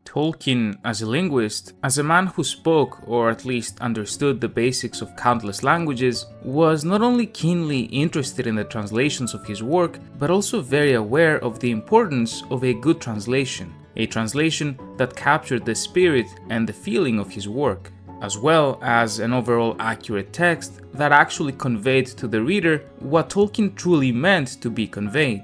Tolkien, as a linguist, as a man who spoke or at least understood the basics of countless languages, was not only keenly interested in the translations of his work, but also very aware of the importance of a good translation, a translation that captured the spirit and the feeling of his work, as well as an overall accurate text that actually conveyed to the reader what Tolkien truly meant to be conveyed.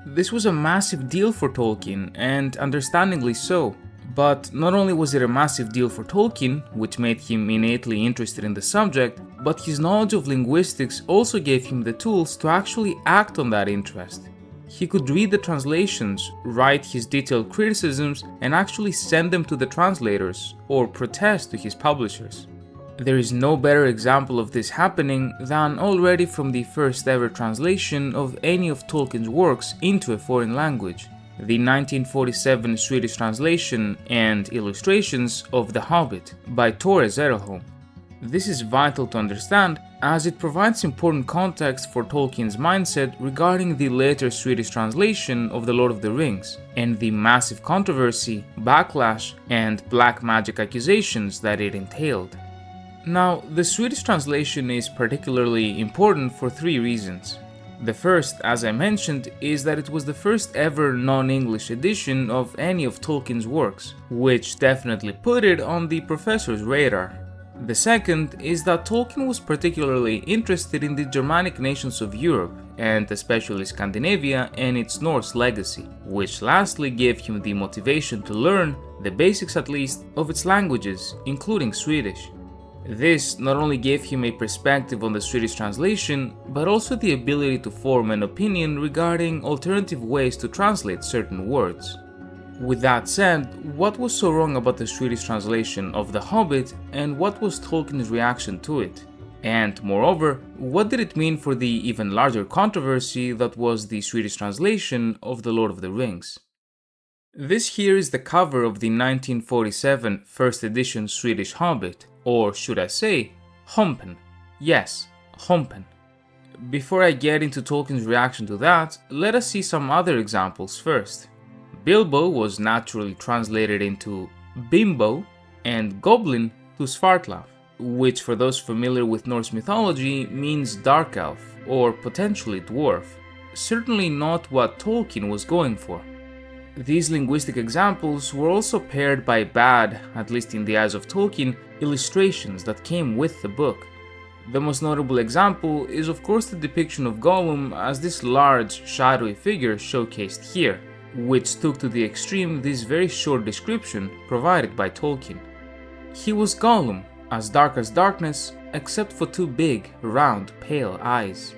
This was a massive deal for Tolkien, and understandingly so. But not only was it a massive deal for Tolkien, which made him innately interested in the subject, but his knowledge of linguistics also gave him the tools to actually act on that interest. He could read the translations, write his detailed criticisms, and actually send them to the translators, or protest to his publishers. There is no better example of this happening than already from the first ever translation of any of Tolkien's works into a foreign language, the 1947 Swedish translation and illustrations of The Hobbit by Tore Zetterholm. This is vital to understand as it provides important context for Tolkien's mindset regarding the later Swedish translation of The Lord of the Rings and the massive controversy, backlash, and black magic accusations that it entailed. Now, the Swedish translation is particularly important for three reasons. The first, as I mentioned, is that it was the first ever non-English edition of any of Tolkien's works, which definitely put it on the professor's radar. The second is that Tolkien was particularly interested in the Germanic nations of Europe, and especially Scandinavia and its Norse legacy, which lastly gave him the motivation to learn, the basics at least, of its languages, including Swedish. This not only gave him a perspective on the Swedish translation, but also the ability to form an opinion regarding alternative ways to translate certain words. With that said, what was so wrong about the Swedish translation of The Hobbit, and what was Tolkien's reaction to it? And moreover, what did it mean for the even larger controversy that was the Swedish translation of The Lord of the Rings? This here is the cover of the 1947 first edition Swedish Hobbit, or should I say, Hompen. Yes, Hompen. Before I get into Tolkien's reaction to that, let us see some other examples first. Bilbo was naturally translated into Bimbo, and Goblin to Svartalf, which for those familiar with Norse mythology means dark elf, or potentially dwarf. Certainly not what Tolkien was going for. These linguistic examples were also paired by bad, at least in the eyes of Tolkien, illustrations that came with the book. The most notable example is of course the depiction of Gollum as this large, shadowy figure showcased here, which took to the extreme this very short description provided by Tolkien. He was Gollum, as dark as darkness, except for two big, round, pale eyes.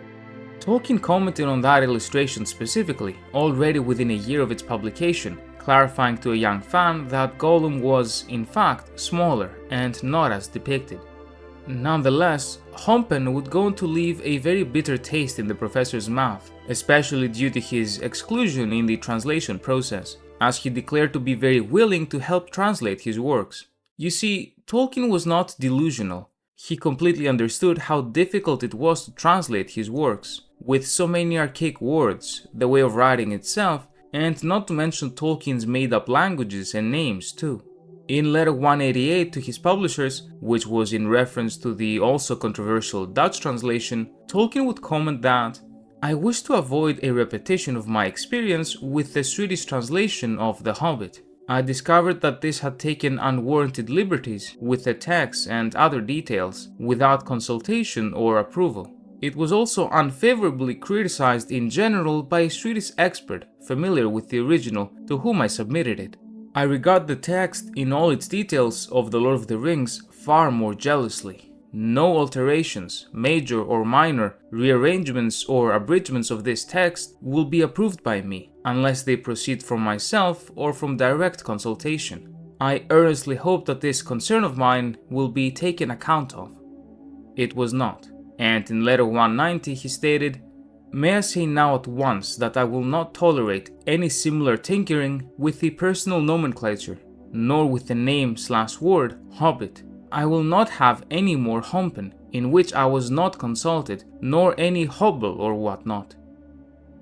Tolkien commented on that illustration specifically, already within a year of its publication, clarifying to a young fan that Gollum was, in fact, smaller and not as depicted. Nonetheless, Hompen would go on to leave a very bitter taste in the professor's mouth, especially due to his exclusion in the translation process, as he declared to be very willing to help translate his works. You see, Tolkien was not delusional. He completely understood how difficult it was to translate his works, with so many archaic words, the way of writing itself, and not to mention Tolkien's made-up languages and names too. In letter 188 to his publishers, which was in reference to the also controversial Dutch translation, Tolkien would comment that, "I wish to avoid a repetition of my experience with the Swedish translation of The Hobbit. I discovered that this had taken unwarranted liberties with the text and other details, without consultation or approval. It was also unfavorably criticized in general by a Swedish expert familiar with the original to whom I submitted it. I regard the text in all its details of The Lord of the Rings far more jealously. No alterations, major or minor, rearrangements or abridgments of this text will be approved by me, unless they proceed from myself or from direct consultation. I earnestly hope that this concern of mine will be taken account of." It was not, and in letter 190 he stated, "May I say now at once that I will not tolerate any similar tinkering with the personal nomenclature, nor with the name/word Hobbit. I will not have any more Hompen, in which I was not consulted, nor any Hobble or whatnot."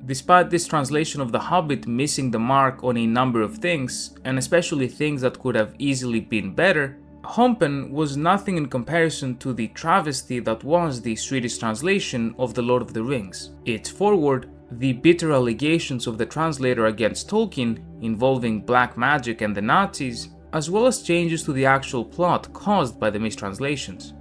Despite this translation of The Hobbit missing the mark on a number of things, and especially things that could have easily been better, Hompen was nothing in comparison to the travesty that was the Swedish translation of The Lord of the Rings. Its foreword, the bitter allegations of the translator against Tolkien involving black magic and the Nazis, as well as changes to the actual plot caused by the mistranslations.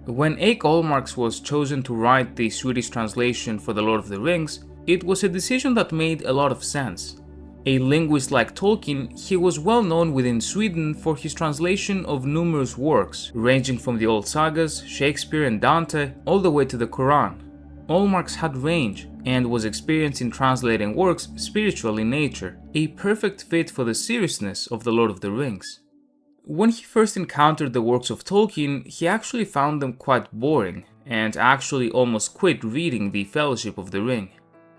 When Åke Ohlmarks was chosen to write the Swedish translation for The Lord of the Rings, it was a decision that made a lot of sense. A linguist like Tolkien, he was well known within Sweden for his translation of numerous works, ranging from the old sagas, Shakespeare and Dante, all the way to the Quran. Ohlmarks had range and was experienced in translating works spiritual in nature, a perfect fit for the seriousness of The Lord of the Rings. When he first encountered the works of Tolkien, he actually found them quite boring, and actually almost quit reading The Fellowship of the Ring.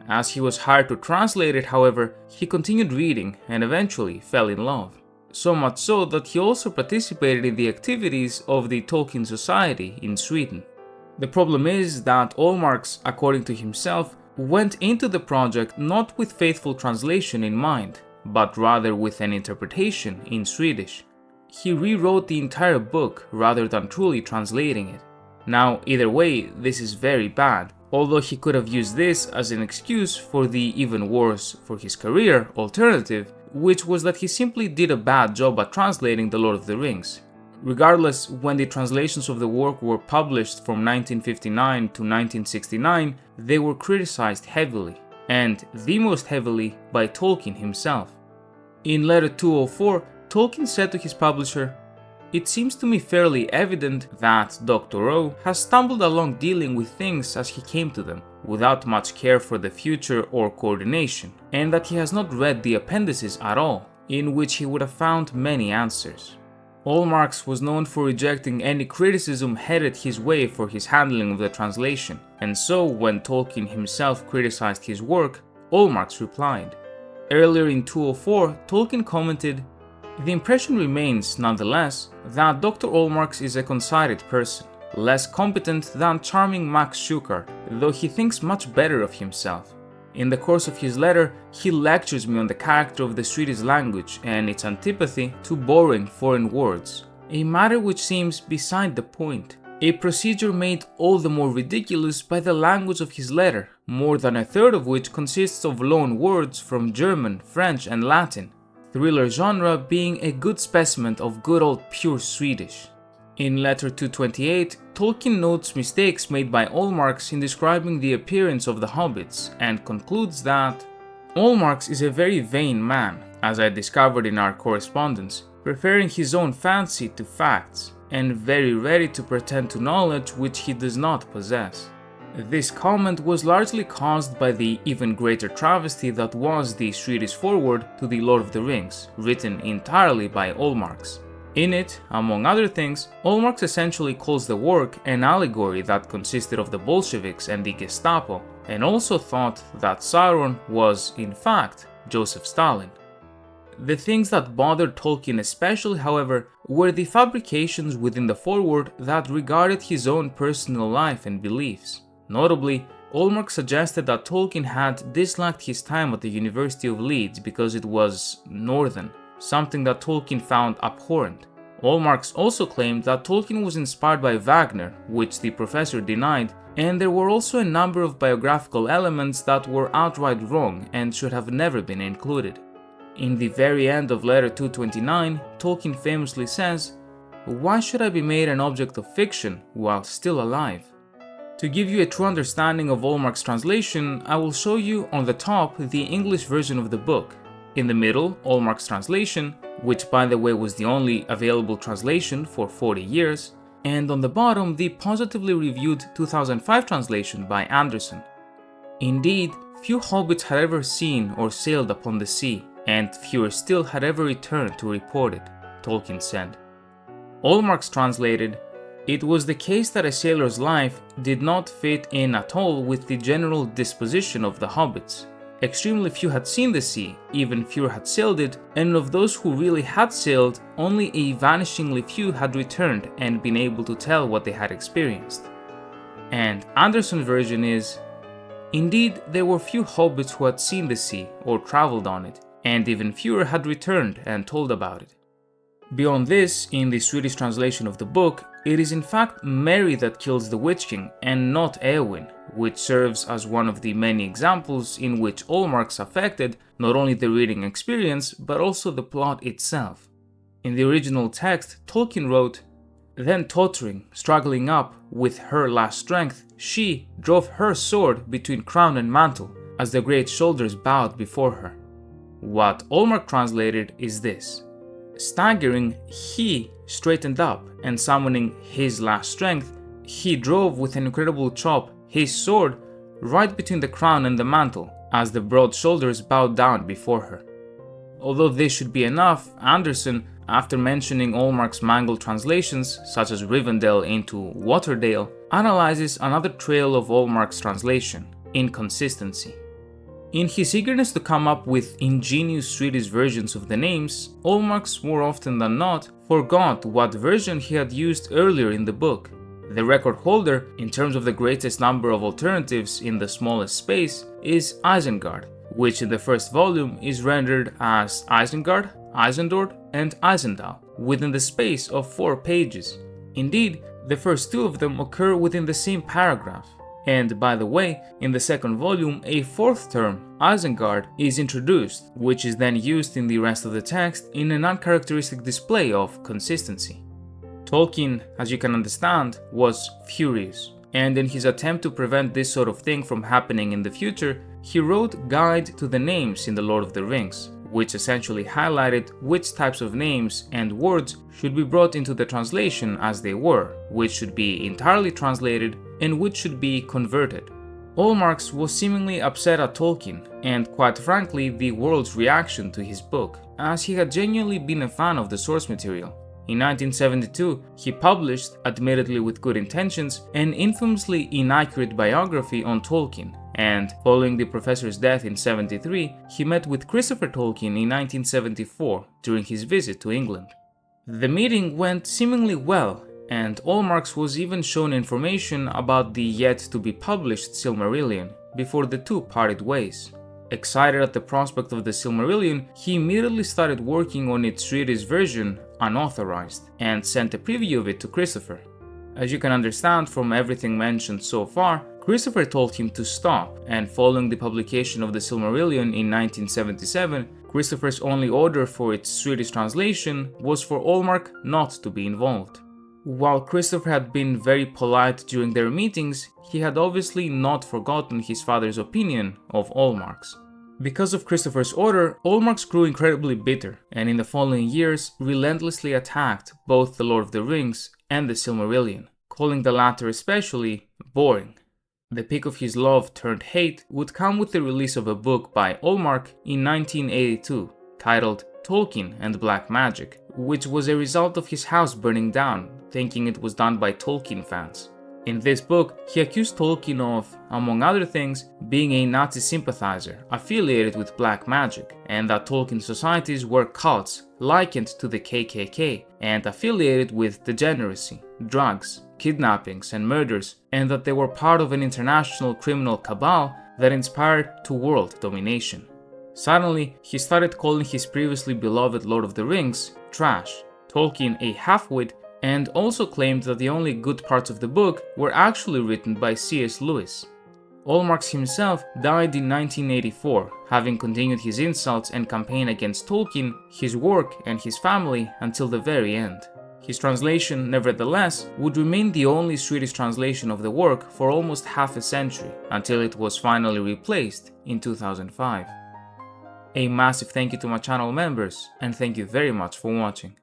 As he was hired to translate it, however, he continued reading and eventually fell in love. So much so that he also participated in the activities of the Tolkien Society in Sweden. The problem is that Ohlmarks, according to himself, went into the project not with faithful translation in mind, but rather with an interpretation in Swedish. He rewrote the entire book rather than truly translating it. Now, either way, this is very bad, although he could have used this as an excuse for the even worse for his career alternative, which was that he simply did a bad job at translating The Lord of the Rings. Regardless, when the translations of the work were published from 1959 to 1969, they were criticized heavily, and the most heavily by Tolkien himself. In letter 204, Tolkien said to his publisher, "It seems to me fairly evident that Dr. O has stumbled along dealing with things as he came to them, without much care for the future or coordination, and that he has not read the appendices at all, in which he would have found many answers." Ohlmarks was known for rejecting any criticism headed his way for his handling of the translation, and so when Tolkien himself criticized his work, Ohlmarks replied. Earlier in 204, Tolkien commented, "The impression remains, nonetheless, that Dr. Ohlmarks is a conceited person, less competent than charming Max Schuckart, though he thinks much better of himself. In the course of his letter, he lectures me on the character of the Swedish language and its antipathy to boring foreign words, a matter which seems beside the point, a procedure made all the more ridiculous by the language of his letter, more than a third of which consists of loan words from German, French and Latin, thriller genre being a good specimen of good old pure Swedish." In letter 228, Tolkien notes mistakes made by Ohlmarks in describing the appearance of the hobbits and concludes that Ohlmarks is a very vain man, as I discovered in our correspondence, preferring his own fancy to facts, and very ready to pretend to knowledge which he does not possess. This comment was largely caused by the even greater travesty that was the Swedish foreword to The Lord of the Rings, written entirely by Ohlmarks. In it, among other things, Ohlmarks essentially calls the work an allegory that consisted of the Bolsheviks and the Gestapo, and also thought that Sauron was, in fact, Joseph Stalin. The things that bothered Tolkien especially, however, were the fabrications within the foreword that regarded his own personal life and beliefs. Notably, Ohlmarks suggested that Tolkien had disliked his time at the University of Leeds because it was northern, something that Tolkien found abhorrent. Ohlmarks also claimed that Tolkien was inspired by Wagner, which the professor denied, and there were also a number of biographical elements that were outright wrong and should have never been included. In the very end of letter 229, Tolkien famously says, "Why should I be made an object of fiction while still alive?" To give you a true understanding of Ohlmarks' translation, I will show you on the top the English version of the book. In the middle, Ohlmarks' translation, which by the way was the only available translation for 40 years, and on the bottom the positively reviewed 2005 translation by Anderson. Indeed, few hobbits had ever seen or sailed upon the sea, and fewer still had ever returned to report it, Tolkien said. Ohlmarks translated, "It was the case that a sailor's life did not fit in at all with the general disposition of the hobbits. Extremely few had seen the sea, even fewer had sailed it, and of those who really had sailed, only a vanishingly few had returned and been able to tell what they had experienced." And Anderson's version is, Indeed, there were few hobbits who had seen the sea or traveled on it, and even fewer had returned and told about it. Beyond this, in the Swedish translation of the book, it is in fact Merry that kills the Witch King and not Eowyn, which serves as one of the many examples in which Ohlmarks affected not only the reading experience but also the plot itself. In the original text, Tolkien wrote, "Then tottering, struggling up with her last strength, she drove her sword between crown and mantle as the great shoulders bowed before her." What Ohlmark translated is this: staggering, he straightened up, and summoning his last strength, he drove with an incredible chop his sword right between the crown and the mantle, as the broad shoulders bowed down before her. Although this should be enough, Anderson, after mentioning Ohlmark's mangled translations, such as Rivendell into Waterdale, analyzes another trail of Ohlmark's translation: inconsistency. In his eagerness to come up with ingenious Swedish versions of the names, Ohlmarks more often than not forgot what version he had used earlier in the book. The record holder, in terms of the greatest number of alternatives in the smallest space, is Isengard, which in the first volume is rendered as Isengard, Isendord, and Isendal, within the space of 4 pages. Indeed, the first 2 of them occur within the same paragraph. And by the way, in the second volume, a 4th term, Isengard, is introduced, which is then used in the rest of the text in an uncharacteristic display of consistency. Tolkien, as you can understand, was furious, and in his attempt to prevent this sort of thing from happening in the future, he wrote Guide to the Names in The Lord of the Rings, which essentially highlighted which types of names and words should be brought into the translation as they were, which should be entirely translated, and which should be converted. Ohlmarks was seemingly upset at Tolkien, and quite frankly the world's reaction to his book, as he had genuinely been a fan of the source material. In 1972, he published, admittedly with good intentions, an infamously inaccurate biography on Tolkien, and following the professor's death in 1973, he met with Christopher Tolkien in 1974 during his visit to England. The meeting went seemingly well, and Ohlmarks was even shown information about the yet-to-be-published Silmarillion before the two parted ways. Excited at the prospect of the Silmarillion, he immediately started working on its Swedish version, unauthorized, and sent a preview of it to Christopher. As you can understand from everything mentioned so far, Christopher told him to stop, and following the publication of the Silmarillion in 1977, Christopher's only order for its Swedish translation was for Ohlmark not to be involved. While Christopher had been very polite during their meetings, he had obviously not forgotten his father's opinion of Ohlmarks. Because of Christopher's order, Ohlmarks grew incredibly bitter, and in the following years relentlessly attacked both The Lord of the Rings and the Silmarillion, calling the latter especially boring. The peak of his love turned hate would come with the release of a book by Ohlmark in 1982, titled Tolkien and Black Magic, which was a result of his house burning down, thinking it was done by Tolkien fans. In this book, he accused Tolkien of, among other things, being a Nazi sympathizer affiliated with black magic, and that Tolkien societies were cults likened to the KKK and affiliated with degeneracy, drugs, kidnappings, and murders, and that they were part of an international criminal cabal that inspired to world domination. Suddenly, he started calling his previously beloved Lord of the Rings trash, Tolkien a half-wit, and also claimed that the only good parts of the book were actually written by C.S. Lewis. Ohlmarks himself died in 1984, having continued his insults and campaign against Tolkien, his work, and his family until the very end. His translation, nevertheless, would remain the only Swedish translation of the work for almost half a century, until it was finally replaced in 2005. A massive thank you to my channel members, and thank you very much for watching.